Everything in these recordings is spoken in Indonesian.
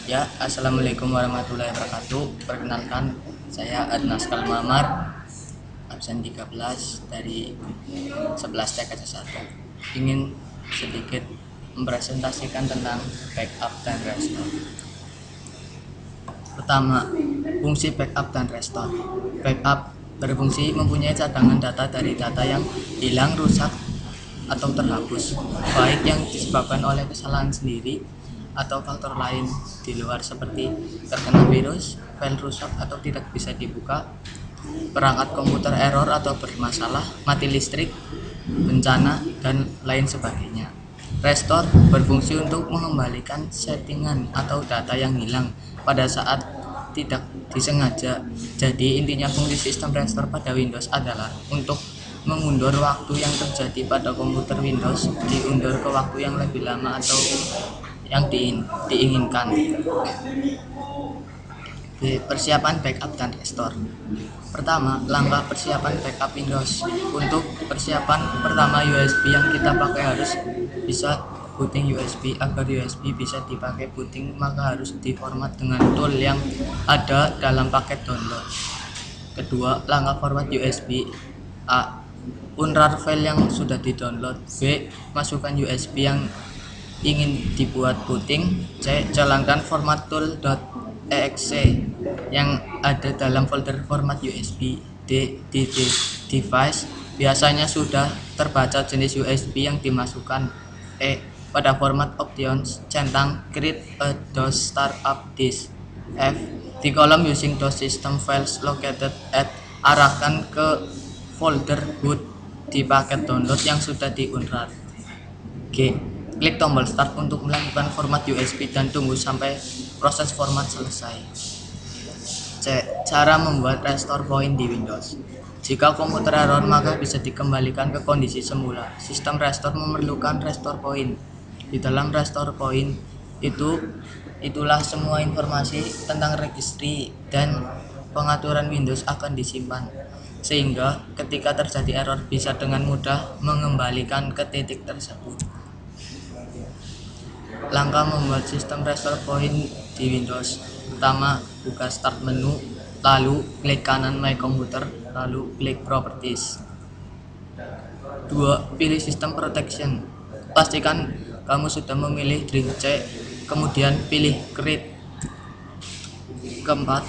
Ya, assalamualaikum warahmatullahi wabarakatuh. Perkenalkan, saya Adnas Kalmamar, absen 13 dari 11 TKC 1. Ingin sedikit mempresentasikan tentang backup dan restore. Pertama, fungsi backup dan restore. Backup berfungsi mempunyai cadangan data dari data yang hilang, rusak, atau terhapus, baik yang disebabkan oleh kesalahan sendiri atau faktor lain di luar seperti terkena virus, file rusak atau tidak bisa dibuka, perangkat komputer error atau bermasalah, mati listrik, bencana, dan lain sebagainya. Restore berfungsi untuk mengembalikan settingan atau data yang hilang pada saat tidak disengaja. Jadi intinya fungsi sistem restore pada Windows adalah untuk mengundur waktu yang terjadi pada komputer Windows, diundur ke waktu yang lebih lama atau yang diinginkan. Persiapan backup dan restore. Pertama, langkah persiapan backup Windows. Untuk persiapan pertama, USB yang kita pakai harus bisa booting USB. Agar USB bisa dipakai booting, maka harus diformat dengan tool yang ada dalam paket download. Kedua, langkah format USB. A. Unrar file yang sudah di-download. B. Masukkan USB yang ingin dibuat booting. C. Jalankan format tool.exe yang ada dalam folder format USB. D. Di device biasanya sudah terbaca jenis USB yang dimasukkan. E. Pada format options, centang create a DOS startup disk. F. Di kolom using DOS system files located at, arahkan ke folder boot di paket download yang sudah diunrar. G. Klik tombol start untuk melakukan format USB dan tunggu sampai proses format selesai. C. Cara membuat restore point di Windows. Jika komputer error, maka bisa dikembalikan ke kondisi semula. Sistem restore memerlukan restore point. Di dalam restore point itulah semua informasi tentang registry dan pengaturan Windows akan disimpan, sehingga ketika terjadi error bisa dengan mudah mengembalikan ke titik tersebut. Langkah membuat sistem restore point di Windows. Pertama, buka start menu, lalu klik kanan My Computer, lalu klik Properties. 2. Pilih System Protection. Pastikan kamu sudah memilih Dream C, kemudian pilih Create. Keempat,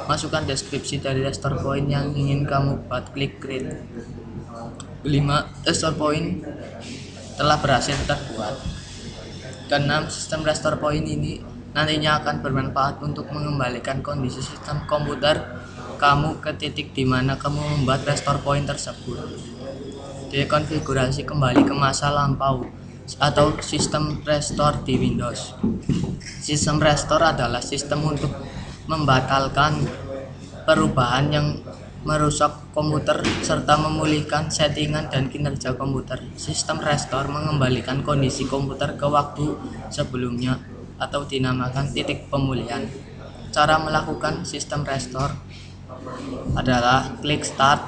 masukkan deskripsi dari restore point yang ingin kamu buat, klik Create. 5. Restore point telah berhasil terbuat. Keenam, sistem restore point ini nantinya akan bermanfaat untuk mengembalikan kondisi sistem komputer kamu ke titik di mana kamu membuat restore point tersebut. Dekonfigurasi kembali ke masa lampau atau sistem restore di Windows. Sistem restore adalah sistem untuk membatalkan perubahan yang merusak komputer serta memulihkan settingan dan kinerja komputer. Sistem restore mengembalikan kondisi komputer ke waktu sebelumnya atau dinamakan titik pemulihan. Cara melakukan sistem restore adalah klik start,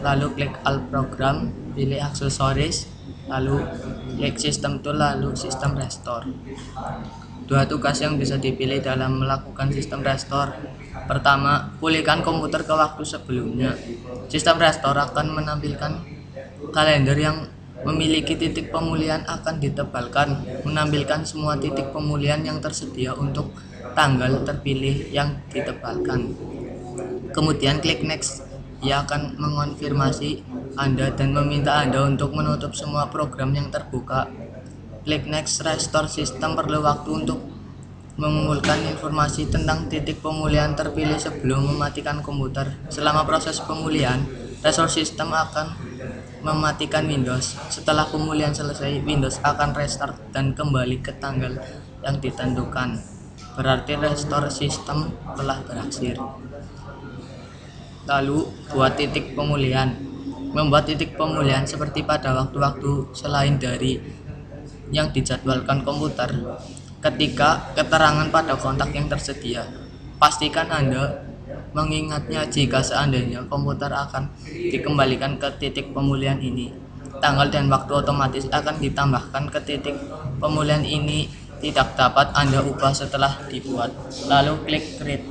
lalu klik all program, pilih aksesoris, lalu klik system tool, lalu sistem restore. Dua tugas yang bisa dipilih dalam melakukan sistem restore. Pertama, pulihkan komputer ke waktu sebelumnya. Sistem restore akan menampilkan kalender yang memiliki titik pemulihan akan ditebalkan, menampilkan semua titik pemulihan yang tersedia untuk tanggal terpilih yang ditebalkan. Kemudian klik next. Ia akan mengonfirmasi Anda dan meminta Anda untuk menutup semua program yang terbuka. Klik next. Restore system perlu waktu untuk mengumpulkan informasi tentang titik pemulihan terpilih sebelum mematikan komputer. Selama proses pemulihan, restore system akan mematikan Windows. Setelah pemulihan selesai, Windows akan restart dan kembali ke tanggal yang ditentukan. Berarti restore system telah berhasil. Lalu, buat titik pemulihan. Membuat titik pemulihan seperti pada waktu-waktu selain dari yang dijadwalkan komputer. Ketika keterangan pada kontak yang tersedia, pastikan Anda mengingatnya jika seandainya komputer akan dikembalikan ke titik pemulihan ini. Tanggal dan waktu otomatis akan ditambahkan ke titik pemulihan ini tidak dapat Anda ubah setelah dibuat. Lalu klik create.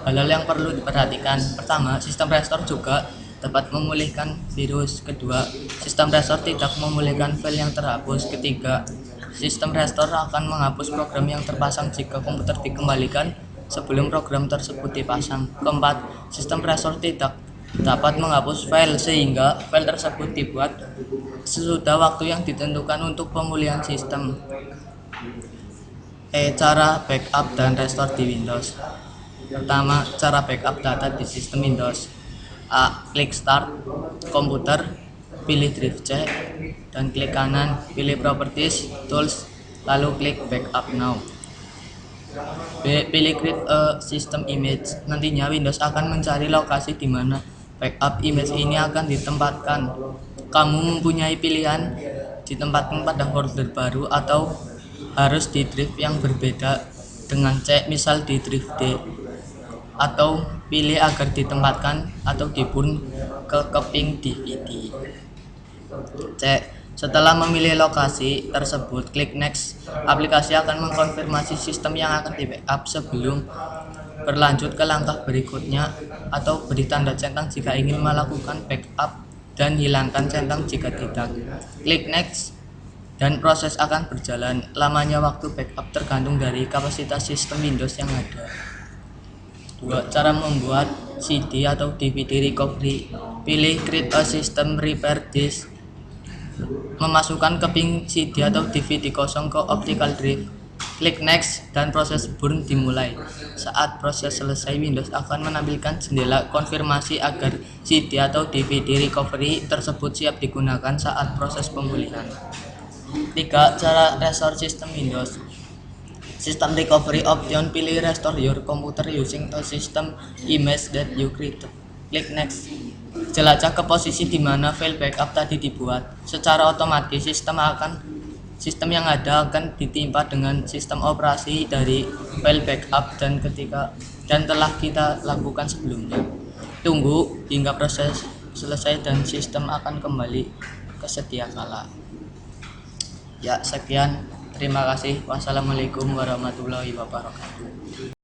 Hal-hal yang perlu diperhatikan: pertama, sistem restore juga dapat memulihkan virus. Kedua, sistem restore tidak memulihkan file yang terhapus. Ketiga, sistem restore akan menghapus program yang terpasang jika komputer dikembalikan sebelum program tersebut dipasang. Keempat, sistem restore tidak dapat menghapus file sehingga file tersebut dibuat sesudah waktu yang ditentukan untuk pemulihan sistem. Cara backup dan restore di Windows. Pertama, cara backup data di sistem Windows. A. Klik Start, Komputer, pilih Drive C, dan klik kanan, pilih Properties, Tools, lalu klik Backup Now. B. Pilih Create a System Image. Nantinya Windows akan mencari lokasi di mana backup image ini akan ditempatkan. Kamu mempunyai pilihan ditempatkan pada folder baru atau harus di drive yang berbeda dengan C, misal di drive D, atau pilih agar ditempatkan atau diburn ke keping DVD. C. Setelah memilih lokasi tersebut, klik Next. Aplikasi akan mengkonfirmasi sistem yang akan di backup sebelum berlanjut ke langkah berikutnya, atau beri tanda centang jika ingin melakukan backup dan hilangkan centang jika tidak. Klik Next dan proses akan berjalan. Lamanya waktu backup tergantung dari kapasitas sistem Windows yang ada. 2. Cara membuat CD atau DVD recovery. Pilih Create a System Repair Disk. Memasukkan keping CD atau DVD kosong ke optical drive. Klik Next dan proses burn dimulai. Saat proses selesai, Windows akan menampilkan jendela konfirmasi agar CD atau DVD recovery tersebut siap digunakan saat proses pemulihan. 3. Cara restore sistem Windows. System recovery option. Pilih restore your computer using a system image that you created. Klik Next. Jelajah ke posisi di mana file backup tadi dibuat. Secara otomatis sistem yang ada akan ditimpa dengan sistem operasi dari file backup dan telah kita lakukan sebelumnya. Tunggu hingga proses selesai dan sistem akan kembali ke sedia kala. Ya, sekian. Terima kasih. Wassalamualaikum warahmatullahi wabarakatuh.